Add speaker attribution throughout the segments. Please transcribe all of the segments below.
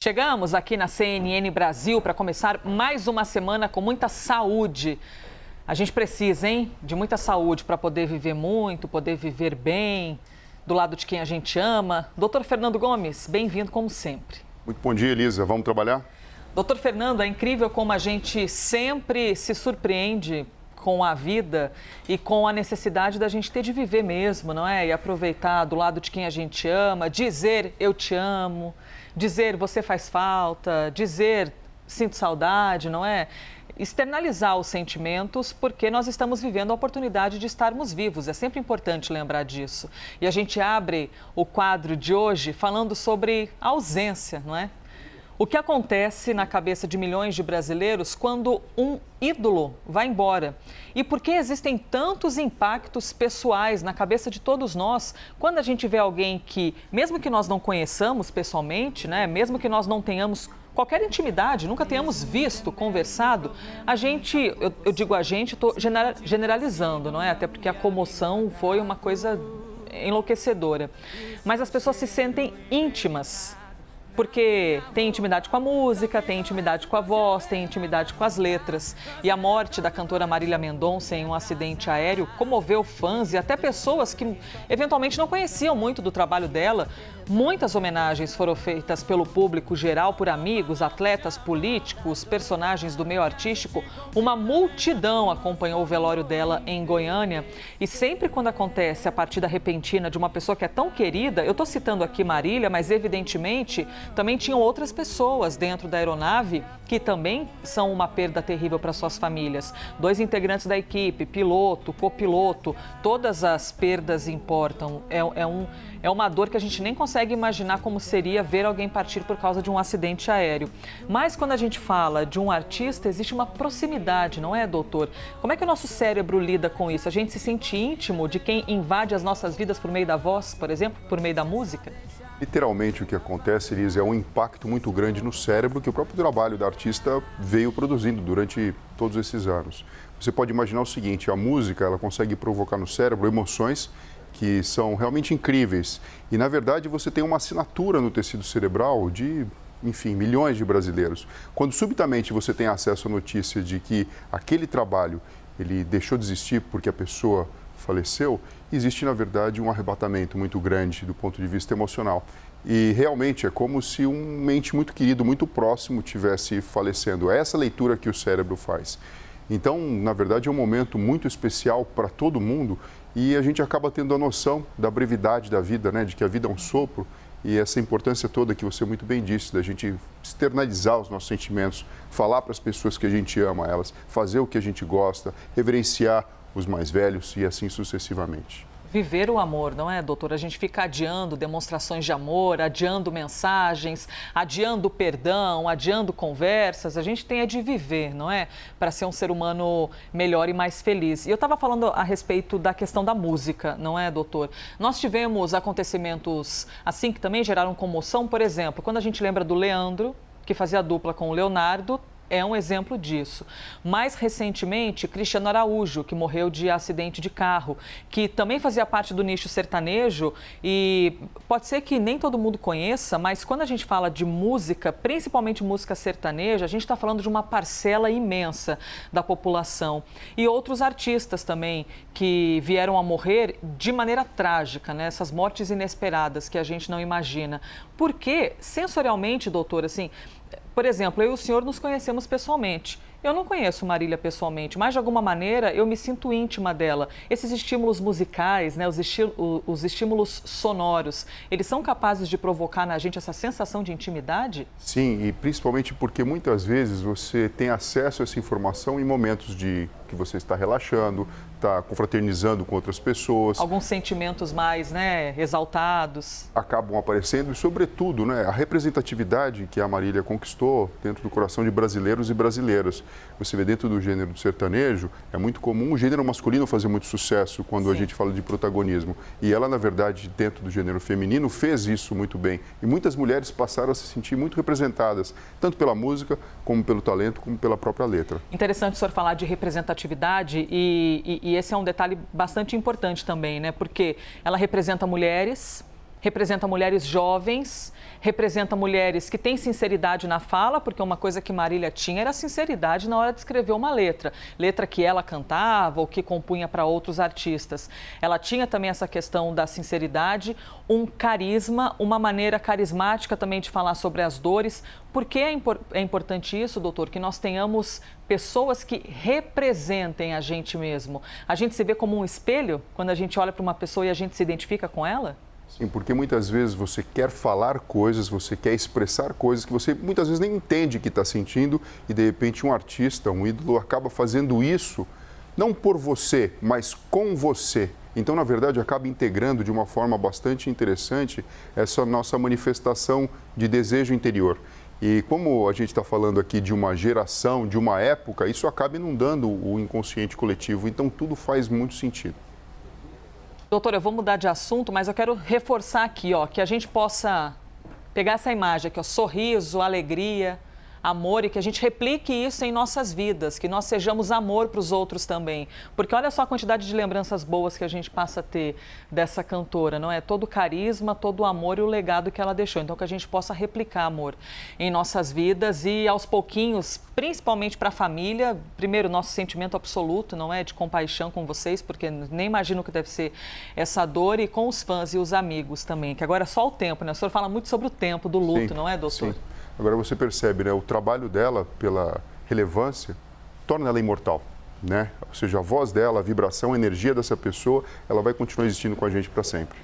Speaker 1: Chegamos aqui na CNN Brasil para começar mais uma semana com muita saúde. A gente precisa, hein, de muita saúde para poder viver muito, poder viver bem, do lado de quem a gente ama. Doutor Fernando Gomes, bem-vindo como sempre.
Speaker 2: Muito bom dia, Elisa. Vamos trabalhar?
Speaker 1: Doutor Fernando, é incrível como a gente sempre se surpreende com a vida e com a necessidade da gente ter de viver mesmo, não é? E aproveitar do lado de quem a gente ama, dizer eu te amo, dizer você faz falta, dizer sinto saudade, não é? Externalizar os sentimentos, porque nós estamos vivendo a oportunidade de estarmos vivos. É sempre importante lembrar disso. E a gente abre o quadro de hoje falando sobre a ausência, não é? O que acontece na cabeça de milhões de brasileiros quando um ídolo vai embora? E por que existem tantos impactos pessoais na cabeça de todos nós quando a gente vê alguém que, mesmo que nós não conheçamos pessoalmente, né, mesmo que nós não tenhamos qualquer intimidade, nunca tenhamos visto, conversado, a gente, eu digo a gente, estou generalizando, não é? Até porque a comoção foi uma coisa enlouquecedora. Mas as pessoas se sentem íntimas, porque tem intimidade com a música, tem intimidade com a voz, tem intimidade com as letras. E a morte da cantora Marília Mendonça em um acidente aéreo comoveu fãs e até pessoas que eventualmente não conheciam muito do trabalho dela. Muitas homenagens foram feitas pelo público geral, por amigos, atletas, políticos, personagens do meio artístico. Uma multidão acompanhou o velório dela em Goiânia. E sempre quando acontece a partida repentina de uma pessoa que é tão querida, eu estou citando aqui Marília, mas evidentemente também tinham outras pessoas dentro da aeronave que também são uma perda terrível para suas famílias. 2 integrantes da equipe, piloto, copiloto, todas as perdas importam. É uma dor que a gente nem consegue imaginar como seria ver alguém partir por causa de um acidente aéreo. Mas quando a gente fala de um artista, existe uma proximidade, não é, doutor? Como é que o nosso cérebro lida com isso? A gente se sente íntimo de quem invade as nossas vidas por meio da voz, por exemplo, por meio da música?
Speaker 2: Literalmente o que acontece, Elisa, é um impacto muito grande no cérebro que o próprio trabalho da artista veio produzindo durante todos esses anos. Você pode imaginar o seguinte, a música ela consegue provocar no cérebro emoções que são realmente incríveis. E, na verdade, você tem uma assinatura no tecido cerebral de, enfim, milhões de brasileiros. Quando subitamente você tem acesso à notícia de que aquele trabalho ele deixou de existir porque a pessoa faleceu, existe, na verdade, um arrebatamento muito grande do ponto de vista emocional. E realmente é como se um ente muito querido, muito próximo, tivesse falecendo. É essa leitura que o cérebro faz. Então, na verdade, é um momento muito especial para todo mundo e a gente acaba tendo a noção da brevidade da vida, né? De que a vida é um sopro e essa importância toda que você muito bem disse, da gente externalizar os nossos sentimentos, falar para as pessoas que a gente ama elas, fazer o que a gente gosta, reverenciar os mais velhos e assim sucessivamente.
Speaker 1: Viver o amor, não é, doutor? A gente fica adiando demonstrações de amor, adiando mensagens, adiando perdão, adiando conversas. A gente tem de viver, não é? Para ser um ser humano melhor e mais feliz. E eu estava falando a respeito da questão da música, não é, doutor? Nós tivemos acontecimentos assim que também geraram comoção. Por exemplo, quando a gente lembra do Leandro, que fazia dupla com o Leonardo, é um exemplo disso. Mais recentemente, Cristiano Araújo, que morreu de acidente de carro, que também fazia parte do nicho sertanejo e pode ser que nem todo mundo conheça, mas quando a gente fala de música, principalmente música sertaneja, a gente está falando de uma parcela imensa da população. E outros artistas também que vieram a morrer de maneira trágica, né? Essas mortes inesperadas que a gente não imagina. Porque, sensorialmente, doutor, assim, por exemplo, eu e o senhor nos conhecemos pessoalmente. Eu não conheço Marília pessoalmente, mas de alguma maneira eu me sinto íntima dela. Esses estímulos musicais, né, os estímulos sonoros, eles são capazes de provocar na gente essa sensação de intimidade?
Speaker 2: Sim, e principalmente porque muitas vezes você tem acesso a essa informação em momentos de que você está relaxando, está confraternizando com outras pessoas.
Speaker 1: Alguns sentimentos mais, né, exaltados.
Speaker 2: Acabam aparecendo e, sobretudo, né, a representatividade que a Marília conquistou dentro do coração de brasileiros e brasileiras. Você vê dentro do gênero do sertanejo, é muito comum o gênero masculino fazer muito sucesso quando a gente fala de protagonismo. E ela, na verdade, dentro do gênero feminino, fez isso muito bem. E muitas mulheres passaram a se sentir muito representadas, tanto pela música, como pelo talento, como pela própria letra.
Speaker 1: Interessante o senhor falar de representatividade e esse é um detalhe bastante importante também, né? Porque ela representa mulheres, Representa mulheres jovens, representa mulheres que têm sinceridade na fala, porque uma coisa que Marília tinha era sinceridade na hora de escrever uma letra. Letra que ela cantava ou que compunha para outros artistas. Ela tinha também essa questão da sinceridade, um carisma, uma maneira carismática também de falar sobre as dores. Por que é importante isso, doutor? Que nós tenhamos pessoas que representem a gente mesmo. A gente se vê como um espelho quando a gente olha para uma pessoa e a gente se identifica com ela?
Speaker 2: Sim, porque muitas vezes você quer falar coisas, você quer expressar coisas que você muitas vezes nem entende que está sentindo e de repente um artista, um ídolo acaba fazendo isso, não por você, mas com você. Então, na verdade, acaba integrando de uma forma bastante interessante essa nossa manifestação de desejo interior. E como a gente está falando aqui de uma geração, de uma época, isso acaba inundando o inconsciente coletivo, então tudo faz muito sentido.
Speaker 1: Doutora, eu vou mudar de assunto, mas eu quero reforçar aqui, ó, que a gente possa pegar essa imagem aqui, ó, sorriso, alegria, amor, e que a gente replique isso em nossas vidas, que nós sejamos amor para os outros também. Porque olha só a quantidade de lembranças boas que a gente passa a ter dessa cantora, não é? Todo o carisma, todo o amor e o legado que ela deixou. Então, que a gente possa replicar amor em nossas vidas e, aos pouquinhos, principalmente para a família, primeiro, nosso sentimento absoluto, não é? De compaixão com vocês, porque nem imagino que deve ser essa dor, e com os fãs e os amigos também, que agora é só o tempo, né? O senhor fala muito sobre o tempo do luto, não é, doutor?
Speaker 2: Sim. Agora você percebe, né? O trabalho dela, pela relevância, torna ela imortal, né? Ou seja, a voz dela, a vibração, a energia dessa pessoa, ela vai continuar existindo com a gente para sempre.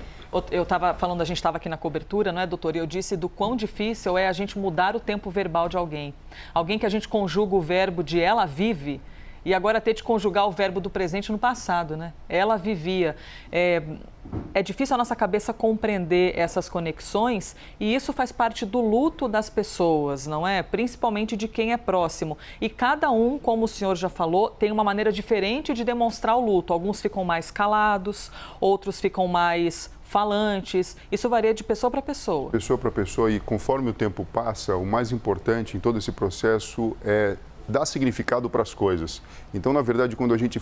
Speaker 1: Eu estava falando, a gente estava aqui na cobertura, não é, doutor? E eu disse do quão difícil é a gente mudar o tempo verbal de alguém. Alguém que a gente conjuga o verbo de ela vive e agora ter de conjugar o verbo do presente no passado, né? Ela vivia. É difícil a nossa cabeça compreender essas conexões e isso faz parte do luto das pessoas, não é? Principalmente de quem é próximo. E cada um, como o senhor já falou, tem uma maneira diferente de demonstrar o luto. Alguns ficam mais calados, outros ficam mais falantes. Isso varia de pessoa para pessoa.
Speaker 2: Pessoa para pessoa, e conforme o tempo passa, o mais importante em todo esse processo é dar significado para as coisas. Então, na verdade, quando a gente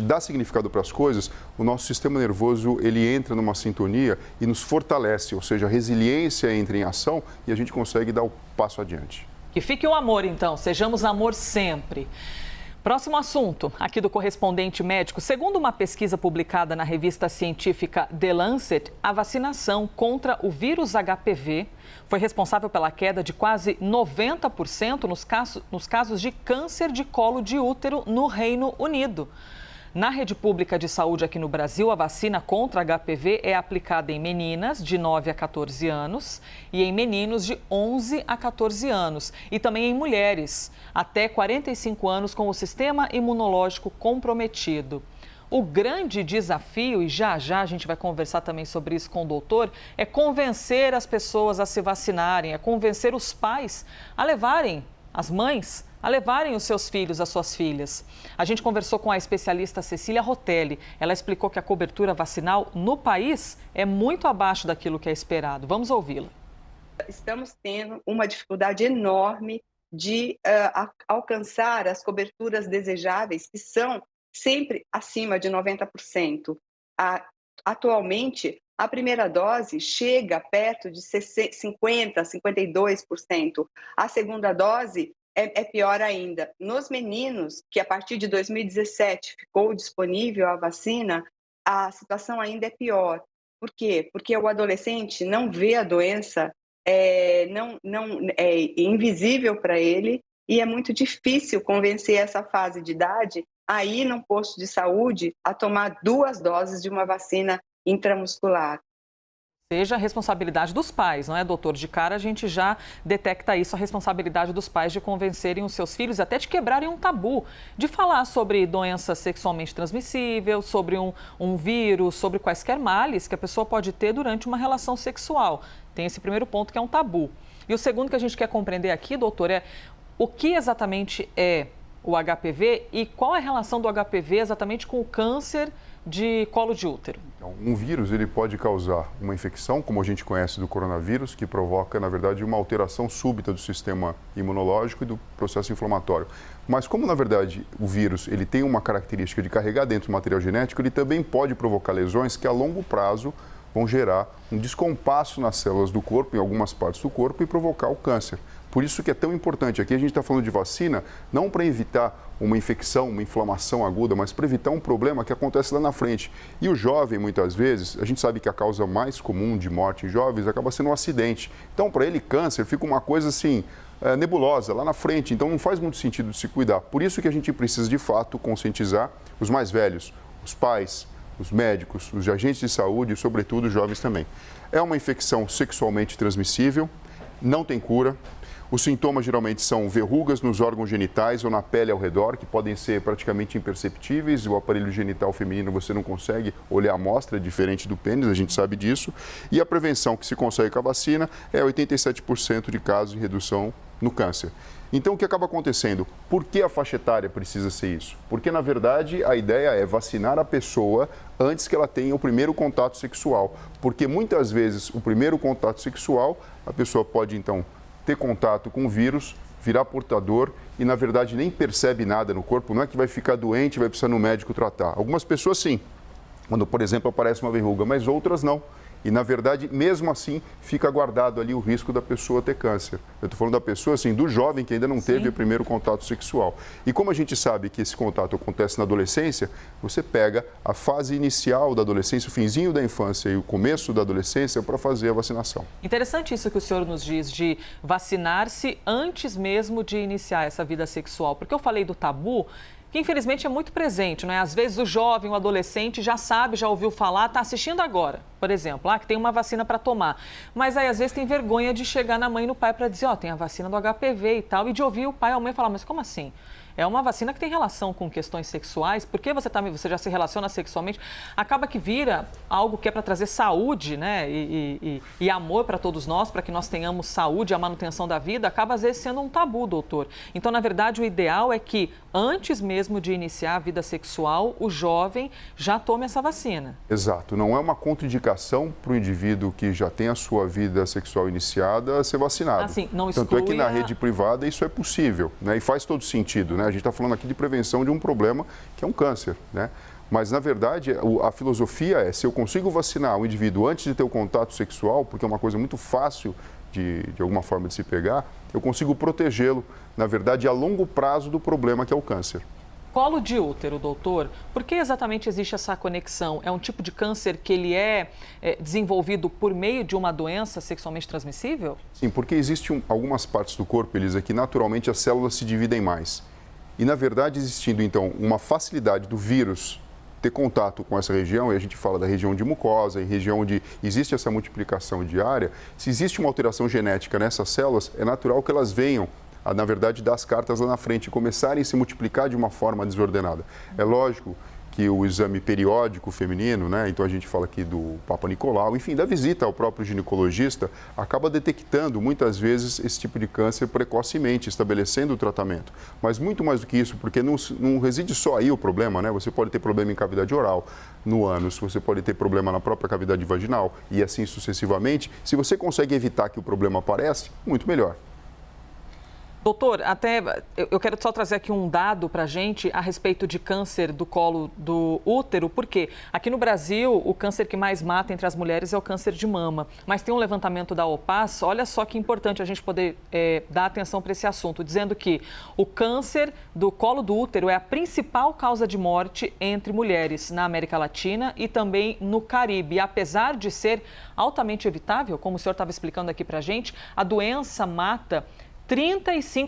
Speaker 2: dá significado para as coisas, o nosso sistema nervoso, ele entra numa sintonia e nos fortalece, ou seja, a resiliência entra em ação e a gente consegue dar o passo adiante.
Speaker 1: Que fique o amor, então. Sejamos amor sempre. Próximo assunto, aqui do correspondente médico. Segundo uma pesquisa publicada na revista científica The Lancet, a vacinação contra o vírus HPV foi responsável pela queda de quase 90% nos casos de câncer de colo de útero no Reino Unido. Na rede pública de saúde aqui no Brasil, a vacina contra HPV é aplicada em meninas de 9 a 14 anos e em meninos de 11 a 14 anos. E também em mulheres até 45 anos com o sistema imunológico comprometido. O grande desafio, e já a gente vai conversar também sobre isso com o doutor, é convencer as pessoas a se vacinarem, é convencer os pais a levarem, as mães, a levarem os seus filhos, as suas filhas. A gente conversou com a especialista Cecília Rotelli. Ela explicou que a cobertura vacinal no país é muito abaixo daquilo que é esperado. Vamos ouvi-la.
Speaker 3: Estamos tendo uma dificuldade enorme de alcançar as coberturas desejáveis, que são sempre acima de 90%. Atualmente, a primeira dose chega perto de 50%, 52%. A segunda dose é pior ainda. Nos meninos, que a partir de 2017 ficou disponível a vacina, a situação ainda é pior. Por quê? Porque o adolescente não vê a doença, não é invisível para ele, e é muito difícil convencer essa fase de idade a ir num posto de saúde a tomar 2 doses de uma vacina intramuscular.
Speaker 1: Seja a responsabilidade dos pais, não é, doutor? De cara a gente já detecta isso, a responsabilidade dos pais de convencerem os seus filhos, até de quebrarem um tabu, de falar sobre doença sexualmente transmissível, sobre um vírus, sobre quaisquer males que a pessoa pode ter durante uma relação sexual. Tem esse primeiro ponto que é um tabu. E o segundo que a gente quer compreender aqui, doutor, é o que exatamente é o HPV e qual é a relação do HPV exatamente com o câncer de colo de útero.
Speaker 2: Então, um vírus, ele pode causar uma infecção, como a gente conhece do coronavírus, que provoca, na verdade, uma alteração súbita do sistema imunológico e do processo inflamatório. Mas como, na verdade, o vírus ele tem uma característica de carregar dentro do material genético, ele também pode provocar lesões que, a longo prazo, vão gerar um descompasso nas células do corpo, em algumas partes do corpo, e provocar o câncer. Por isso que é tão importante. Aqui a gente está falando de vacina, não para evitar uma infecção, uma inflamação aguda, mas para evitar um problema que acontece lá na frente. E o jovem, muitas vezes, a gente sabe que a causa mais comum de morte em jovens acaba sendo um acidente. Então, para ele, câncer fica uma coisa assim, nebulosa lá na frente. Então, não faz muito sentido de se cuidar. Por isso que a gente precisa, de fato, conscientizar os mais velhos, os pais, os médicos, os agentes de saúde e, sobretudo, os jovens também. É uma infecção sexualmente transmissível, não tem cura. Os sintomas geralmente são verrugas nos órgãos genitais ou na pele ao redor, que podem ser praticamente imperceptíveis. O aparelho genital feminino você não consegue olhar a amostra, é diferente do pênis, a gente sabe disso. E a prevenção que se consegue com a vacina é 87% de casos de redução no câncer. Então, o que acaba acontecendo? Por que a faixa etária precisa ser isso? Porque, na verdade, a ideia é vacinar a pessoa antes que ela tenha o primeiro contato sexual. Porque, muitas vezes, o primeiro contato sexual, a pessoa pode, então, ter contato com o vírus, virar portador e, na verdade, nem percebe nada no corpo. Não é que vai ficar doente e vai precisar no médico tratar. Algumas pessoas, sim, quando, por exemplo, aparece uma verruga, mas outras não. E, na verdade, mesmo assim, fica guardado ali o risco da pessoa ter câncer. Eu estou falando da pessoa, assim, do jovem que ainda não teve o primeiro contato sexual. E como a gente sabe que esse contato acontece na adolescência, você pega a fase inicial da adolescência, o finzinho da infância e o começo da adolescência para fazer a vacinação.
Speaker 1: Interessante isso que o senhor nos diz de vacinar-se antes mesmo de iniciar essa vida sexual. Porque eu falei do tabu, que infelizmente é muito presente, não é? Às vezes o jovem, o adolescente já sabe, já ouviu falar, está assistindo agora, por exemplo, que tem uma vacina para tomar. Mas aí às vezes tem vergonha de chegar na mãe e no pai para dizer, tem a vacina do HPV e tal, e de ouvir o pai ou a mãe falar, mas como assim? É uma vacina que tem relação com questões sexuais, porque você já se relaciona sexualmente, acaba que vira algo que é para trazer saúde, né? E amor para todos nós, para que nós tenhamos saúde, a manutenção da vida, acaba às vezes sendo um tabu, doutor. Então, na verdade, o ideal é que antes mesmo de iniciar a vida sexual, o jovem já tome essa vacina.
Speaker 2: Exato, não é uma contraindicação para o indivíduo que já tem a sua vida sexual iniciada ser vacinado.
Speaker 1: Assim, não exclui
Speaker 2: Tanto é que na rede privada isso é possível, né? E faz todo sentido, né? A gente está falando aqui de prevenção de um problema que é um câncer, né? Mas, na verdade, a filosofia é, se eu consigo vacinar o indivíduo antes de ter o contato sexual, porque é uma coisa muito fácil de alguma forma de se pegar, eu consigo protegê-lo, na verdade, a longo prazo do problema que é o câncer.
Speaker 1: Colo de útero, doutor, por que exatamente existe essa conexão? É um tipo de câncer que ele é desenvolvido por meio de uma doença sexualmente transmissível?
Speaker 2: Sim, porque existem algumas partes do corpo, Elisa, que naturalmente as células se dividem mais. E, na verdade, existindo, então, uma facilidade do vírus ter contato com essa região, e a gente fala da região de mucosa, em região onde existe essa multiplicação diária, se existe uma alteração genética nessas células, é natural que elas venham, na verdade, dar as cartas lá na frente e começarem a se multiplicar de uma forma desordenada. É lógico que o exame periódico feminino, né? Então a gente fala aqui do Papa Nicolau, enfim, da visita ao próprio ginecologista, acaba detectando muitas vezes esse tipo de câncer precocemente, estabelecendo o tratamento. Mas muito mais do que isso, porque não reside só aí o problema, né? Você pode ter problema em cavidade oral, no ânus, você pode ter problema na própria cavidade vaginal e assim sucessivamente. Se você consegue evitar que o problema apareça, muito melhor.
Speaker 1: Doutor, até eu quero só trazer aqui um dado para a gente a respeito de câncer do colo do útero, porque aqui no Brasil o câncer que mais mata entre as mulheres é o câncer de mama. Mas tem um levantamento da OPAS, olha só que importante a gente poder dar atenção para esse assunto, dizendo que o câncer do colo do útero é a principal causa de morte entre mulheres na América Latina e também no Caribe. E apesar de ser altamente evitável, como o senhor estava explicando aqui para a gente, a doença mata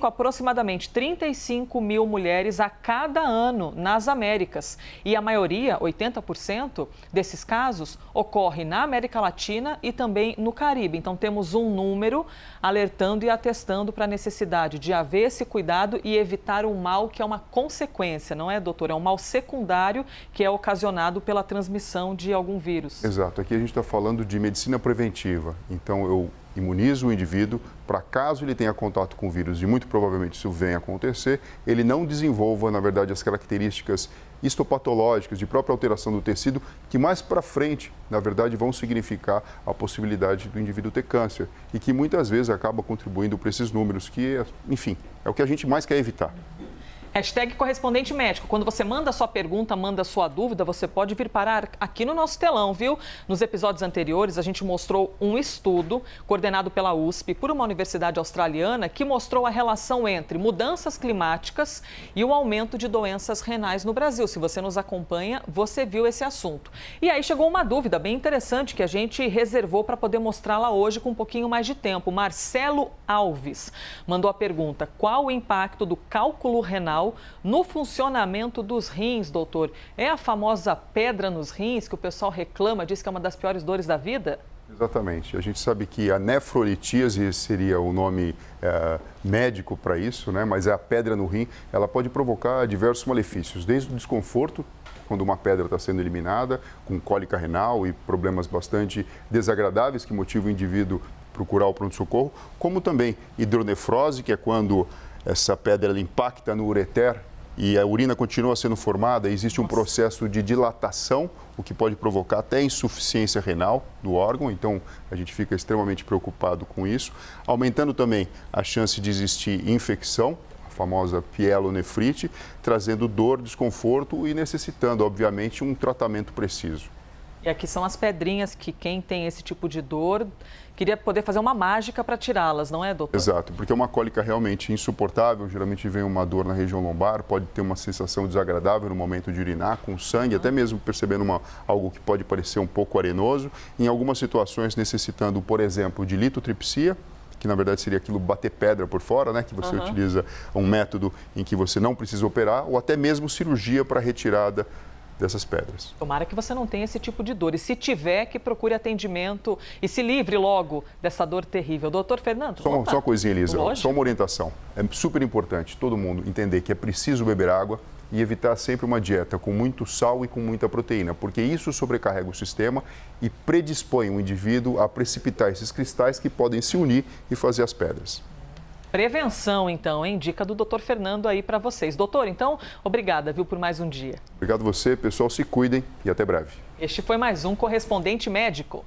Speaker 1: aproximadamente 35 mil mulheres a cada ano nas Américas. E a maioria, 80% desses casos, ocorre na América Latina e também no Caribe. Então, temos um número alertando e atestando para a necessidade de haver esse cuidado e evitar um mal que é uma consequência, não é, doutor? É um mal secundário que é ocasionado pela transmissão de algum vírus.
Speaker 2: Exato. Aqui a gente está falando de medicina preventiva. Então, eu imunizo o indivíduo para caso ele tenha contato com o vírus, e muito provavelmente isso venha a acontecer, ele não desenvolva, na verdade, as características histopatológicas de própria alteração do tecido, que mais para frente, na verdade, vão significar a possibilidade do indivíduo ter câncer e que muitas vezes acaba contribuindo para esses números que, enfim, é o que a gente mais quer evitar.
Speaker 1: Hashtag correspondente médico. Quando você manda a sua pergunta, manda a sua dúvida, você pode vir parar aqui no nosso telão, viu? Nos episódios anteriores, a gente mostrou um estudo coordenado pela USP por uma universidade australiana que mostrou a relação entre mudanças climáticas e o aumento de doenças renais no Brasil. Se você nos acompanha, você viu esse assunto. E aí chegou uma dúvida bem interessante que a gente reservou para poder mostrá-la hoje com um pouquinho mais de tempo. Marcelo Alves mandou a pergunta: qual o impacto do cálculo renal no funcionamento dos rins, doutor? É a famosa pedra nos rins que o pessoal reclama, diz que é uma das piores dores da vida?
Speaker 2: Exatamente. A gente sabe que a nefrolitíase seria o nome médico para isso, né? Mas a pedra no rim, ela pode provocar diversos malefícios, desde o desconforto, quando uma pedra está sendo eliminada, com cólica renal e problemas bastante desagradáveis que motivam o indivíduo a procurar o pronto-socorro, como também hidronefrose, que é quando essa pedra ela impacta no ureter e a urina continua sendo formada, existe um processo de dilatação, o que pode provocar até insuficiência renal do órgão, então a gente fica extremamente preocupado com isso, aumentando também a chance de existir infecção, a famosa pielonefrite, trazendo dor, desconforto e necessitando, obviamente, um tratamento preciso.
Speaker 1: E aqui são as pedrinhas que quem tem esse tipo de dor queria poder fazer uma mágica para tirá-las, não é, doutor?
Speaker 2: Exato, porque é uma cólica realmente insuportável, geralmente vem uma dor na região lombar, pode ter uma sensação desagradável no momento de urinar, com sangue, até mesmo percebendo algo que pode parecer um pouco arenoso, em algumas situações necessitando, por exemplo, de litotripsia, que na verdade seria aquilo bater pedra por fora, né? Que você utiliza um método em que você não precisa operar, ou até mesmo cirurgia para retirada dessas pedras.
Speaker 1: Tomara que você não tenha esse tipo de dor. E se tiver, que procure atendimento e se livre logo dessa dor terrível. Doutor Fernando?
Speaker 2: Só uma coisinha, Elisa.
Speaker 1: Lógico.
Speaker 2: Só uma orientação. É super importante todo mundo entender que é preciso beber água e evitar sempre uma dieta com muito sal e com muita proteína, porque isso sobrecarrega o sistema e predispõe o indivíduo a precipitar esses cristais que podem se unir e fazer as pedras.
Speaker 1: Prevenção, então, hein? Dica do doutor Fernando aí para vocês. Doutor, então, obrigada, viu, por mais um dia.
Speaker 2: Obrigado a você, pessoal, se cuidem e até breve.
Speaker 1: Este foi mais um Correspondente Médico.